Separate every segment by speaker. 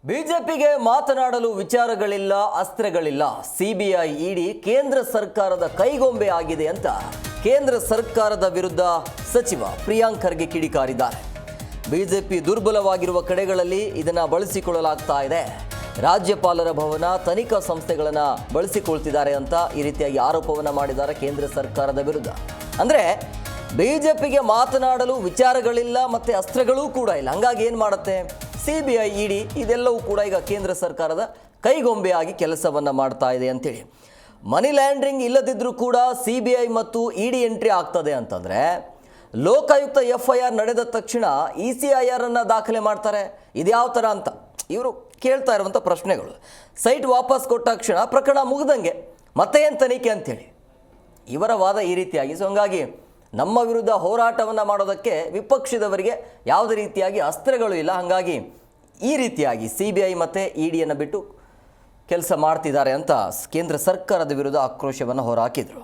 Speaker 1: ಬಿಜೆಪಿಗೆ ಮಾತನಾಡಲು ವಿಚಾರಗಳಿಲ್ಲ, ಅಸ್ತ್ರಗಳಿಲ್ಲ. ಸಿಬಿಐ, ಇಡಿ ಕೇಂದ್ರ ಸರ್ಕಾರದ ಕೈಗೊಂಬೆ ಆಗಿದೆ ಅಂತ ಕೇಂದ್ರ ಸರ್ಕಾರದ ವಿರುದ್ಧ ಸಚಿವ ಪ್ರಿಯಾಂಕ್ ಖರ್ಗೆ ಕಿಡಿಕಾರಿದ್ದಾರೆ. ಬಿಜೆಪಿ ದುರ್ಬಲವಾಗಿರುವ ಕಡೆಗಳಲ್ಲಿ ಇದನ್ನು ಬಳಸಿಕೊಳ್ಳಲಾಗ್ತಾ ಇದೆ. ರಾಜ್ಯಪಾಲರ ಭವನ, ತನಿಖಾ ಸಂಸ್ಥೆಗಳನ್ನು ಬಳಸಿಕೊಳ್ತಿದ್ದಾರೆ ಅಂತ ಈ ರೀತಿಯಾಗಿ ಆರೋಪವನ್ನು ಮಾಡಿದ್ದಾರೆ ಕೇಂದ್ರ ಸರ್ಕಾರದ ವಿರುದ್ಧ. ಅಂದರೆ ಬಿಜೆಪಿಗೆ ಮಾತನಾಡಲು ವಿಚಾರಗಳಿಲ್ಲ ಮತ್ತು ಅಸ್ತ್ರಗಳೂ ಕೂಡ ಇಲ್ಲ. ಹಂಗಾಗಿ ಏನು ಮಾಡುತ್ತೆ ಸಿಬಿಐ, ಇಡಿ ಇದೆಲ್ಲವೂ ಕೂಡ ಈಗ ಕೇಂದ್ರ ಸರ್ಕಾರದ ಕೈಗೊಂಬೆಯಾಗಿ ಕೆಲಸವನ್ನು ಮಾಡ್ತಾ ಇದೆ ಅಂತೇಳಿ. ಮನಿ ಲ್ಯಾಂಡ್ರಿಂಗ್ ಇಲ್ಲದಿದ್ದರೂ ಕೂಡ ಸಿಬಿಐ ಮತ್ತು ಇಡಿ ಎಂಟ್ರಿ ಆಗ್ತದೆ ಅಂತಂದರೆ ಲೋಕಾಯುಕ್ತ FIR ನಡೆದ ತಕ್ಷಣ ECIR ಅನ್ನು ದಾಖಲೆ ಮಾಡ್ತಾರೆ. ಇದ್ಯಾವ ಥರ ಅಂತ ಇವರು ಕೇಳ್ತಾ ಇರುವಂಥ ಪ್ರಶ್ನೆಗಳು. ಸೈಟ್ ವಾಪಸ್ ಕೊಟ್ಟ ತಕ್ಷಣ ಪ್ರಕರಣ ಮುಗ್ದಂಗೆ ಮತ್ತೆ ಏನು ತನಿಖೆ ಅಂಥೇಳಿ ಇವರ ವಾದ ಈ ರೀತಿಯಾಗಿ. ಸೊ ಹಂಗಾಗಿ ನಮ್ಮ ವಿರುದ್ಧ ಹೋರಾಟವನ್ನು ಮಾಡೋದಕ್ಕೆ ವಿಪಕ್ಷದವರಿಗೆ ಯಾವುದೇ ರೀತಿಯಾಗಿ ಅಸ್ತ್ರಗಳು ಇಲ್ಲ. ಹಾಗಾಗಿ ಈ ರೀತಿಯಾಗಿ ಸಿಬಿಐ ಮತ್ತು ಇಡಿಯನ್ನು ಬಿಟ್ಟು ಕೆಲಸ ಮಾಡ್ತಿದ್ದಾರೆ ಅಂತ ಕೇಂದ್ರ ಸರ್ಕಾರದ ವಿರುದ್ಧ ಆಕ್ರೋಶವನ್ನು ಹೊರಹಾಕಿದರು.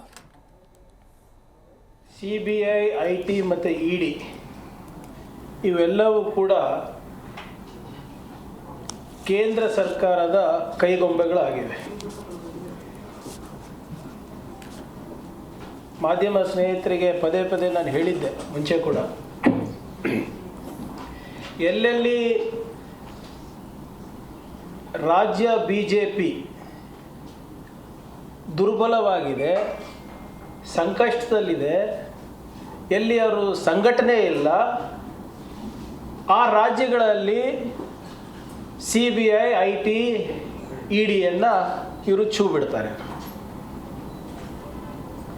Speaker 2: CBI, IT ಮತ್ತು ಇಡಿ ಇವೆಲ್ಲವೂ ಕೂಡ ಕೇಂದ್ರ ಸರ್ಕಾರದ ಕೈಗೊಂಬೆಗಳಾಗಿವೆ. ಮಾಧ್ಯಮ ಸ್ನೇಹಿತರಿಗೆ ಪದೇ ಪದೇ ನಾನು ಹೇಳಿದ್ದೆ ಮುಂಚೆ ಕೂಡ, ಎಲ್ಲೆಲ್ಲಿ ರಾಜ್ಯ BJP ದುರ್ಬಲವಾಗಿದೆ, ಸಂಕಷ್ಟದಲ್ಲಿದೆ, ಎಲ್ಲಿ ಅವರು ಸಂಘಟನೆ ಇಲ್ಲ, ಆ ರಾಜ್ಯಗಳಲ್ಲಿ CBI, IT, ಇಡಿಯನ್ನು ಇವರು ಛೂ ಬಿಡ್ತಾರೆ.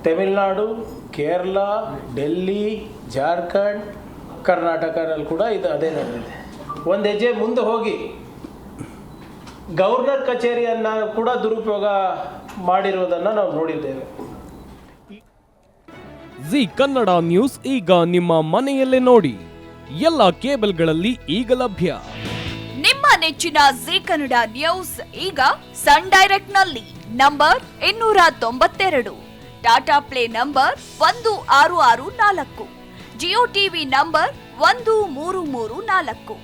Speaker 2: ತಮಿಳುನಾಡು, ಕೇರಳ, ಡೆಲ್ಲಿ, ಜಾರ್ಖಂಡ್, ಕರ್ನಾಟಕದಲ್ಲಿ ಕೂಡ ಇದು ಅದೇ ನಡೆದಿದೆ. ಒಂದು ಹೆಜ್ಜೆ ಮುಂದೆ ಹೋಗಿ ಗವರ್ನರ್ ಕಚೇರಿಯನ್ನು ಕೂಡ ದುರುಪಯೋಗ ಮಾಡಿರುವುದನ್ನು ನಾವು ನೋಡಿದ್ದೇವೆ.
Speaker 3: ಜಿ ಕನ್ನಡ ನ್ಯೂಸ್ ಈಗ ನಿಮ್ಮ ಮನೆಯಲ್ಲೇ ನೋಡಿ. ಎಲ್ಲ ಕೇಬಲ್ಗಳಲ್ಲಿ ಈಗ ಲಭ್ಯ.
Speaker 4: ನಿಮ್ಮ ನೆಚ್ಚಿನ ಜಿ ಕನ್ನಡ ನ್ಯೂಸ್ ಈಗ ಸನ್ ಡೈರೆಕ್ಟ್ ನಲ್ಲಿ number 292, Tata play number 1664, Jio TV number 1334,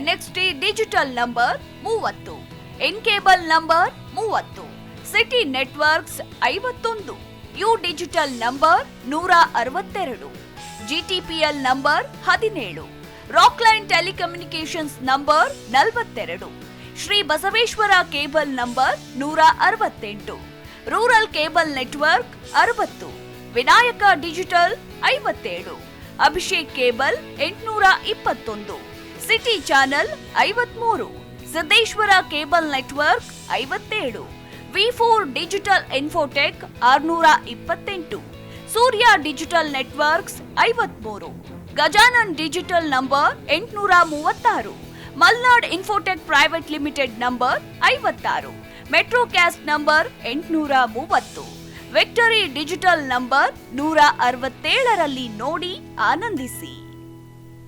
Speaker 4: NXT digital number 30, in cable number 30, city networks 51, U digital number 162, GTPL number 17, Rockline telecommunications number 42, Shri Basaveshwara cable number 168, rural cable network 60, Vinayaka digital 57, Abhishek cable 821, city channel 53, Siddeshwara cable network 57, V4 digital Infotech 628, Surya digital networks 53, Gajanan digital number 836, Malnad Infotech Private Limited number 56, Metrocast number 830, Victory Digital number 167ರಲ್ಲಿ ನೋಡಿ ಆನಂದಿಸಿ.